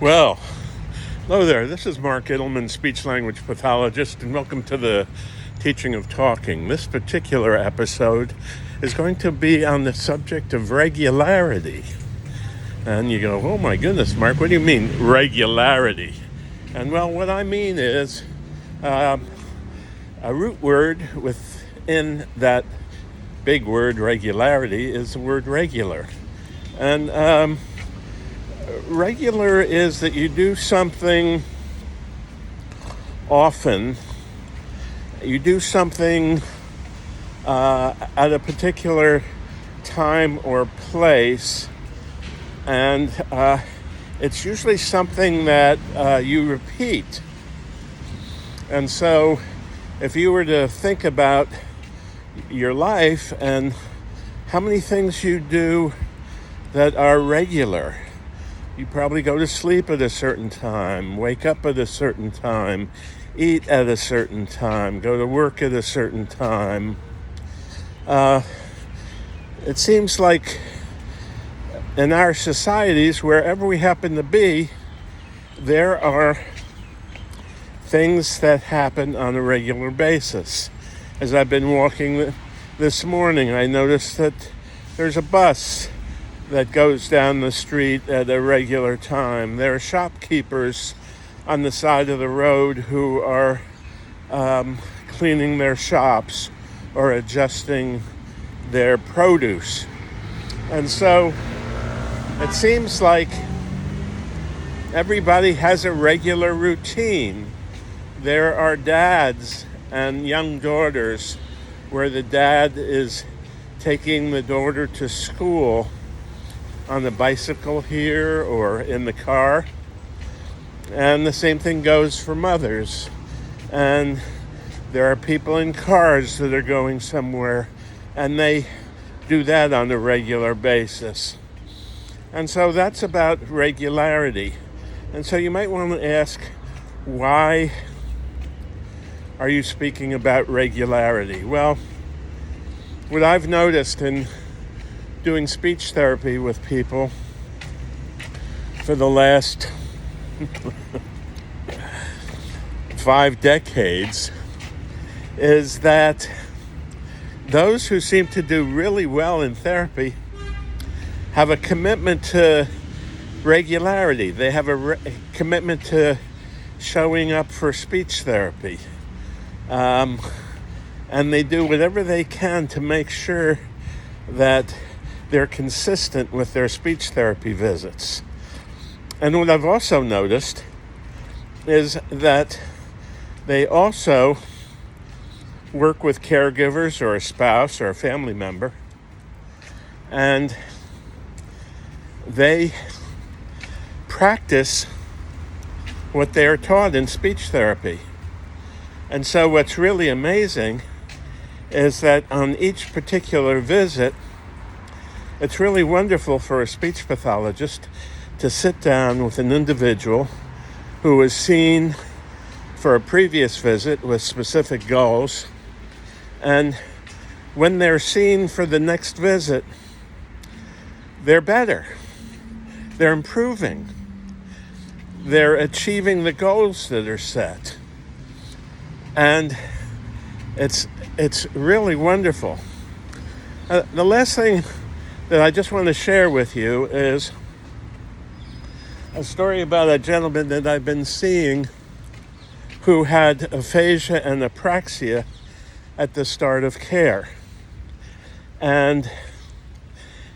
Well, hello there. This is Mark Edelman, speech-language pathologist, and welcome to the teaching of talking. This particular episode is going to be on the subject of regularity. And you go, oh my goodness, Mark, what do you mean, regularity? And well, what I mean is a root word within that big word, regularity, is the word regular. And regular is that you do something often, you do something at a particular time or place, and it's usually something that you repeat. And so if you were to think about your life and how many things you do that are regular, you probably go to sleep at a certain time, wake up at a certain time, eat at a certain time, go to work at a certain time. It seems like in our societies, wherever we happen to be, there are things that happen on a regular basis. As I've been walking this morning, I noticed that there's a bus that goes down the street at a regular time. There are shopkeepers on the side of the road who are cleaning their shops or adjusting their produce. And so it seems like everybody has a regular routine. There are dads and young daughters where the dad is taking the daughter to school on the bicycle here or in the car. And the same thing goes for mothers. And there are people in cars that are going somewhere, and they do that on a regular basis. And so that's about regularity. And so you might want to ask, why are you speaking about regularity? Well, what I've noticed in doing speech therapy with people for the last 5 decades is that those who seem to do really well in therapy have a commitment to regularity. They have a commitment to showing up for speech therapy. And they do whatever they can to make sure that they're consistent with their speech therapy visits. And what I've also noticed is that they also work with caregivers or a spouse or a family member, and they practice what they are taught in speech therapy. And so what's really amazing is that on each particular visit, it's really wonderful for a speech pathologist to sit down with an individual who was seen for a previous visit with specific goals. And when they're seen for the next visit, they're better. They're improving. They're achieving the goals that are set. And it's really wonderful. The last thing that I just want to share with you is a story about a gentleman that I've been seeing who had aphasia and apraxia at the start of care. And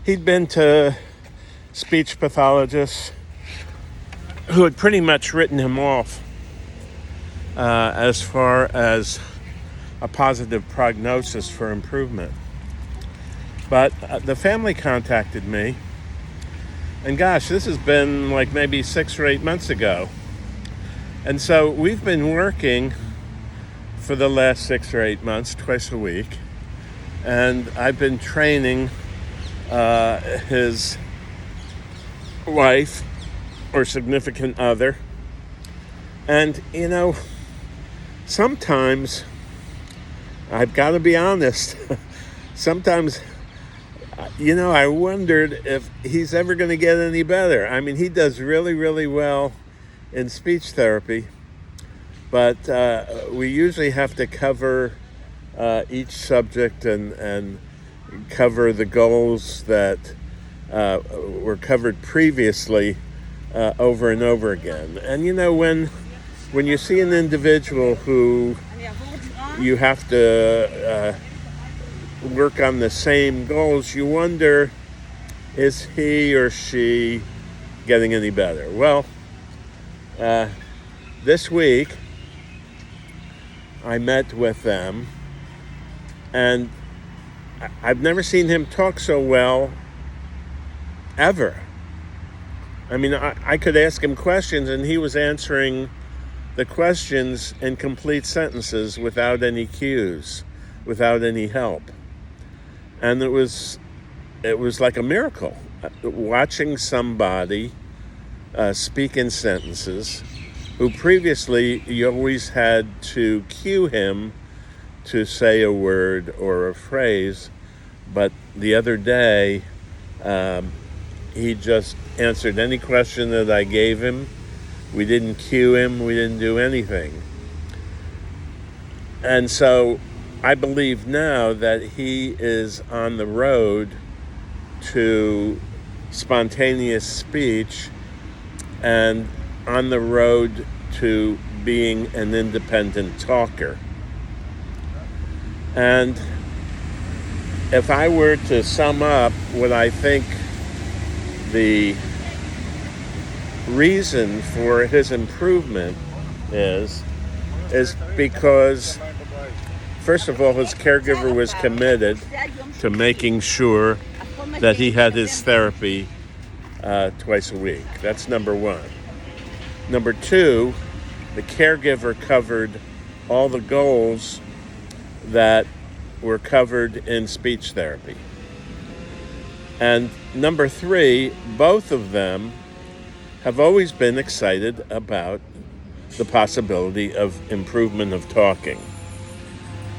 he'd been to speech pathologists who had pretty much written him off as far as a positive prognosis for improvement. But the family contacted me, and gosh, this has been like maybe 6 or 8 months ago. And so we've been working for the last 6 or 8 months, twice a week, and I've been training his wife or significant other. And, you know, sometimes, I've got to be honest, sometimes I wondered if he's ever going to get any better. I mean, he does really, really well in speech therapy, but we usually have to cover each subject and cover the goals that were covered previously over and over again. And when you see an individual who you have to work on the same goals, you wonder, is he or she getting any better? Well, this week I met with them, and I've never seen him talk so well ever. I mean, I could ask him questions and he was answering the questions in complete sentences without any cues, without any help. And it was like a miracle, watching somebody speak in sentences who previously you always had to cue him to say a word or a phrase, but the other day he just answered any question that I gave him. We didn't cue him, we didn't do anything. And so I believe now that he is on the road to spontaneous speech and on the road to being an independent talker. And if I were to sum up what I think the reason for his improvement is because, first of all, his caregiver was committed to making sure that he had his therapy twice a week. That's number one. Number two, the caregiver covered all the goals that were covered in speech therapy. And number three, both of them have always been excited about the possibility of improvement of talking.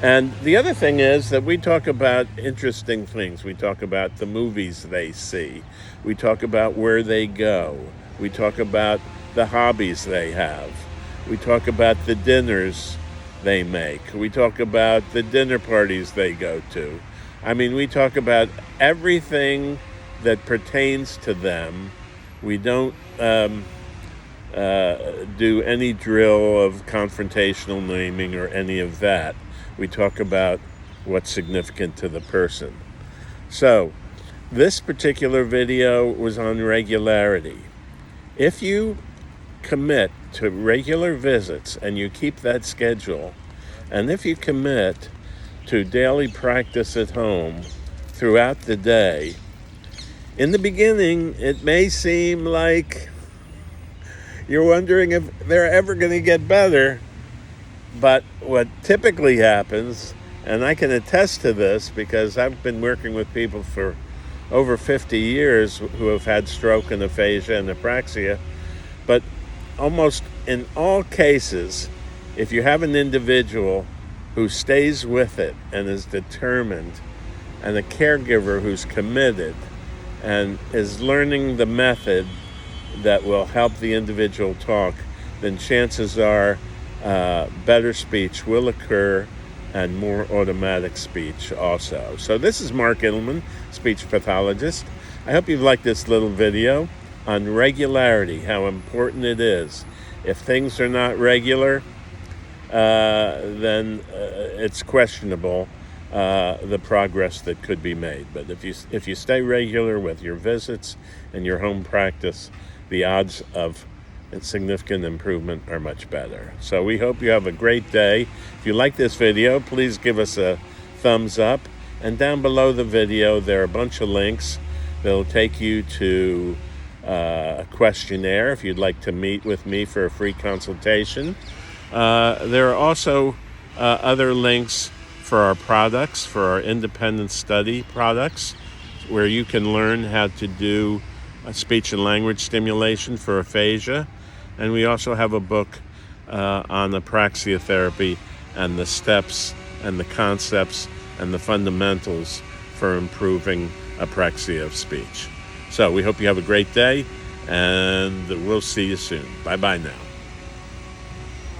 And the other thing is that we talk about interesting things. We talk about the movies they see. We talk about where they go. We talk about the hobbies they have. We talk about the dinners they make. We talk about the dinner parties they go to. I mean, we talk about everything that pertains to them. We don't do any drill of confrontational naming or any of that. We talk about what's significant to the person. So, this particular video was on regularity. If you commit to regular visits and you keep that schedule, and if you commit to daily practice at home throughout the day, in the beginning, it may seem like you're wondering if they're ever going to get better. But what typically happens, and I can attest to this because I've been working with people for over 50 years who have had stroke and aphasia and apraxia, but almost in all cases, if you have an individual who stays with it and is determined, and a caregiver who's committed and is learning the method that will help the individual talk, then chances are better speech will occur and more automatic speech also. So this is Mark Edelman, speech pathologist. I hope you've liked this little video on regularity, how important it is. If things are not regular, then it's questionable the progress that could be made. But if you stay regular with your visits and your home practice, the odds of significant improvement are much better. So we hope you have a great day. If you like this video, please give us a thumbs up. And down below the video, there are a bunch of links that'll take you to a questionnaire if you'd like to meet with me for a free consultation. There are also other links for our products, for our independent study products, where you can learn how to do speech and language stimulation for aphasia. And we also have a book on apraxia therapy and the steps and the concepts and the fundamentals for improving apraxia of speech. So we hope you have a great day, and we'll see you soon. Bye-bye now.